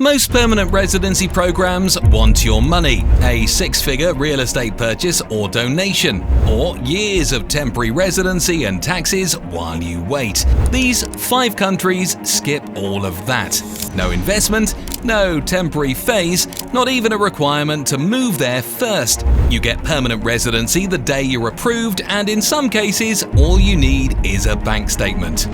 Most permanent residency programs want your money, a six-figure real estate purchase or donation, or years of temporary residency and taxes while you wait. These 5 countries skip all of that. No investment, no temporary phase, not even a requirement to move there first. You get permanent residency the day you're approved, and in some cases, all you need is a bank statement.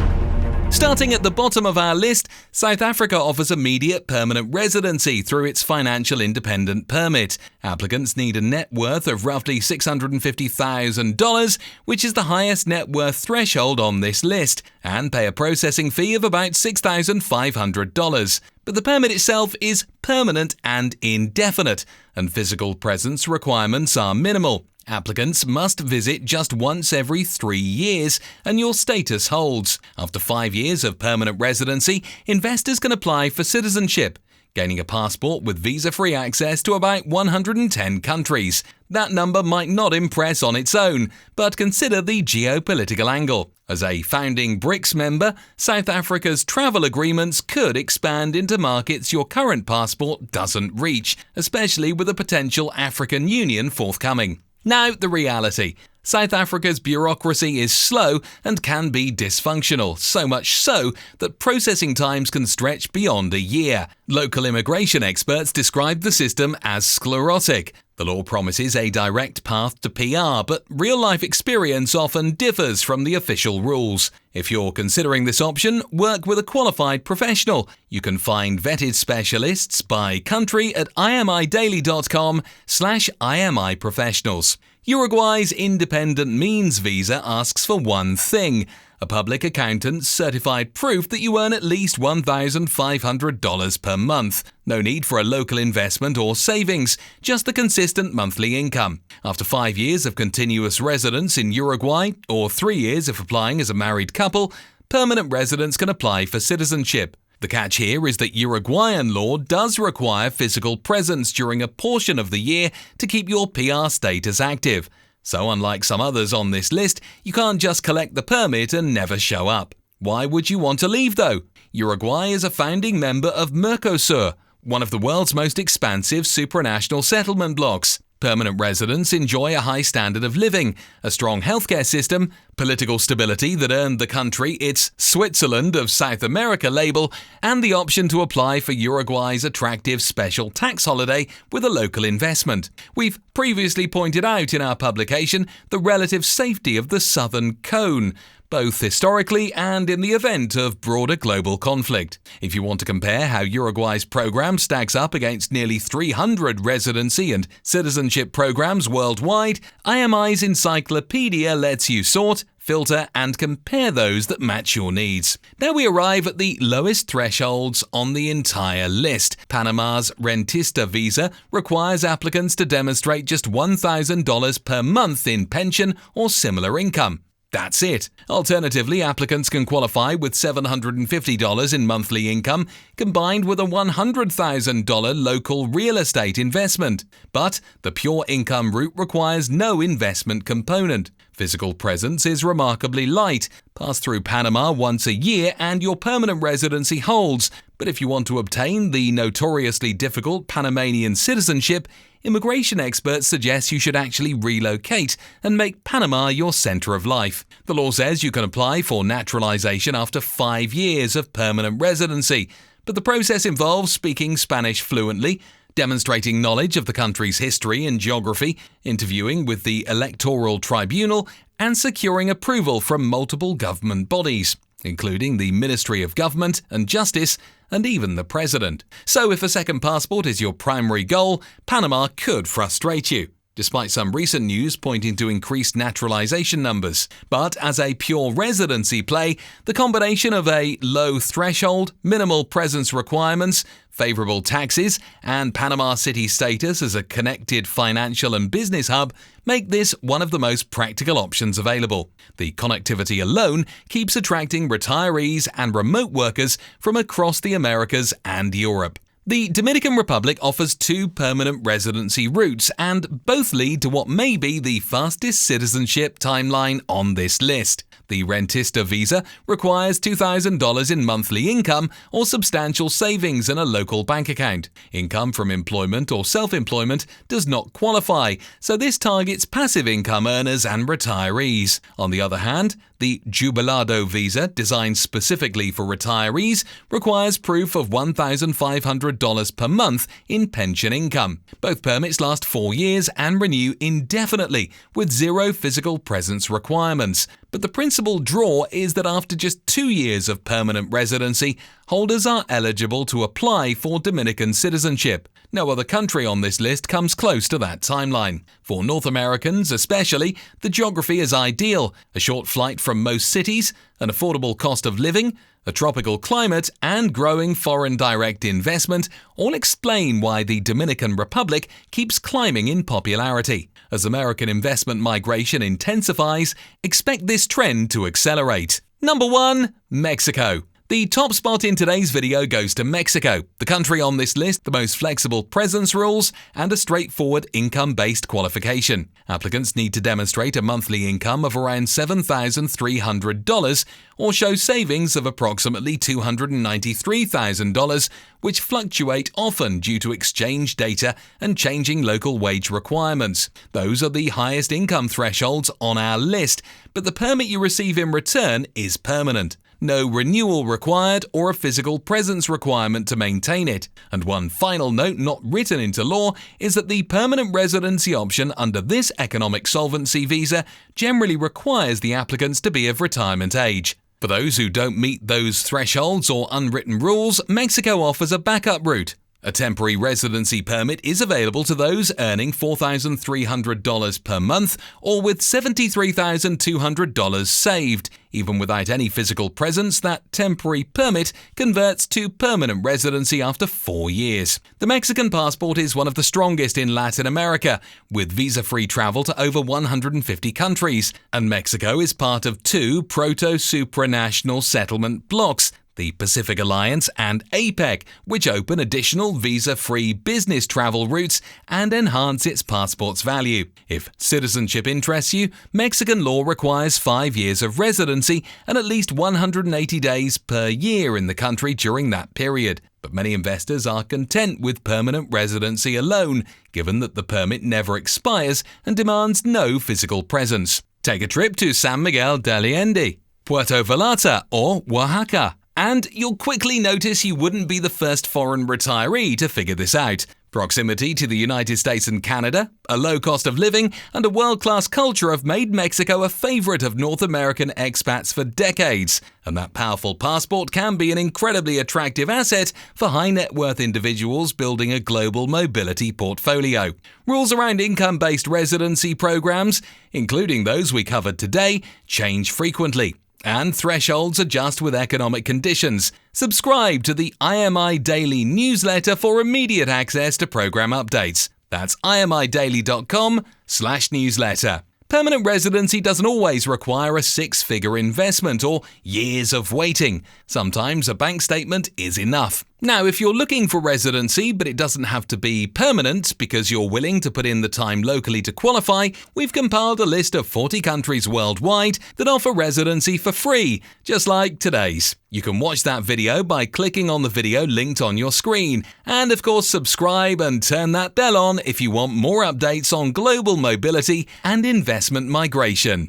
Starting at the bottom of our list, South Africa offers immediate permanent residency through its financial independent permit. Applicants need a net worth of roughly $650,000, which is the highest net worth threshold on this list, and pay a processing fee of about $6,500. But the permit itself is permanent and indefinite, and physical presence requirements are minimal. Applicants must visit just once every 3 years, and your status holds. After 5 years of permanent residency, investors can apply for citizenship, gaining a passport with visa-free access to about 110 countries. That number might not impress on its own, but consider the geopolitical angle. As a founding BRICS member, South Africa's travel agreements could expand into markets your current passport doesn't reach, especially with a potential African Union forthcoming. Now, the reality. South Africa's bureaucracy is slow and can be dysfunctional, so much so that processing times can stretch beyond a year. Local immigration experts describe the system as sclerotic. The law promises a direct path to PR, but real-life experience often differs from the official rules. If you're considering this option, work with a qualified professional. You can find vetted specialists by country at imidaily.com/IMI professionals. Uruguay's independent means visa asks for one thing: a public accountant's certified proof that you earn at least $1,500 per month. No need for a local investment or savings, just the consistent monthly income. After 5 years of continuous residence in Uruguay, or 3 years if applying as a married couple, permanent residents can apply for citizenship. The catch here is that Uruguayan law does require physical presence during a portion of the year to keep your PR status active. So unlike some others on this list, you can't just collect the permit and never show up. Why would you want to leave though? Uruguay is a founding member of Mercosur, one of the world's most expansive supranational settlement blocs. Permanent residents enjoy a high standard of living, a strong healthcare system, political stability that earned the country its Switzerland of South America label, and the option to apply for Uruguay's attractive special tax holiday with a local investment. We've previously pointed out in our publication the relative safety of the Southern Cone, both historically and in the event of broader global conflict. If you want to compare how Uruguay's program stacks up against nearly 300 residency and citizenship programs worldwide, IMI's encyclopedia lets you sort, filter and compare those that match your needs. Now we arrive at the lowest thresholds on the entire list. Panama's rentista visa requires applicants to demonstrate just $1,000 per month in pension or similar income. That's it. Alternatively, applicants can qualify with $750 in monthly income, combined with a $100,000 local real estate investment. But the pure income route requires no investment component. Physical presence is remarkably light. Pass through Panama once a year and your permanent residency holds. But if you want to obtain the notoriously difficult Panamanian citizenship, immigration experts suggest you should actually relocate and make Panama your center of life. The law says you can apply for naturalization after 5 years of permanent residency, but the process involves speaking Spanish fluently, demonstrating knowledge of the country's history and geography, interviewing with the electoral tribunal, and securing approval from multiple government bodies, including the Ministry of Government and Justice and even the President. So if a second passport is your primary goal, Panama could frustrate you, despite some recent news pointing to increased naturalization numbers. But as a pure residency play, the combination of a low threshold, minimal presence requirements, favorable taxes, and Panama City status as a connected financial and business hub make this one of the most practical options available. The connectivity alone keeps attracting retirees and remote workers from across the Americas and Europe. The Dominican Republic offers 2 permanent residency routes, and both lead to what may be the fastest citizenship timeline on this list. The Rentista visa requires $2,000 in monthly income or substantial savings in a local bank account. Income from employment or self-employment does not qualify, so this targets passive income earners and retirees. On the other hand, the Jubilado visa, designed specifically for retirees, requires proof of $1,500 per month in pension income. Both permits last 4 years and renew indefinitely, with 0 physical presence requirements. But the principal draw is that after just 2 years of permanent residency, holders are eligible to apply for Dominican citizenship. No other country on this list comes close to that timeline. For North Americans especially, the geography is ideal: a short flight from most cities, an affordable cost of living, a tropical climate, and growing foreign direct investment all explain why the Dominican Republic keeps climbing in popularity. As American investment migration intensifies, expect this trend to accelerate. Number 1. Mexico. The top spot in today's video goes to Mexico, the country on this list, the most flexible presence rules, and a straightforward income-based qualification. Applicants need to demonstrate a monthly income of around $7,300 or show savings of approximately $293,000, which fluctuate often due to exchange data and changing local wage requirements. Those are the highest income thresholds on our list, but the permit you receive in return is permanent. No renewal required or a physical presence requirement to maintain it. And one final note not written into law is that the permanent residency option under this economic solvency visa generally requires the applicants to be of retirement age. For those who don't meet those thresholds or unwritten rules, Mexico offers a backup route. A temporary residency permit is available to those earning $4,300 per month or with $73,200 saved. Even without any physical presence, that temporary permit converts to permanent residency after 4 years. The Mexican passport is one of the strongest in Latin America, with visa-free travel to over 150 countries, and Mexico is part of 2 proto-supranational settlement blocs, the Pacific Alliance and APEC, which open additional visa-free business travel routes and enhance its passport's value. If citizenship interests you, Mexican law requires 5 years of residency and at least 180 days per year in the country during that period. But many investors are content with permanent residency alone, given that the permit never expires and demands no physical presence. Take a trip to San Miguel de Allende, Puerto Vallarta, or Oaxaca, and you'll quickly notice you wouldn't be the first foreign retiree to figure this out. Proximity to the United States and Canada, a low cost of living, and a world-class culture have made Mexico a favorite of North American expats for decades, and that powerful passport can be an incredibly attractive asset for high-net-worth individuals building a global mobility portfolio. Rules around income-based residency programs, including those we covered today, change frequently, and thresholds adjust with economic conditions. Subscribe to the IMI Daily newsletter for immediate access to program updates. That's imidaily.com/newsletter. Permanent residency doesn't always require a 6-figure investment or years of waiting. Sometimes a bank statement is enough. Now, if you're looking for residency, but it doesn't have to be permanent because you're willing to put in the time locally to qualify, we've compiled a list of 40 countries worldwide that offer residency for free, just like today's. You can watch that video by clicking on the video linked on your screen. And of course, subscribe and turn that bell on if you want more updates on global mobility and investment migration.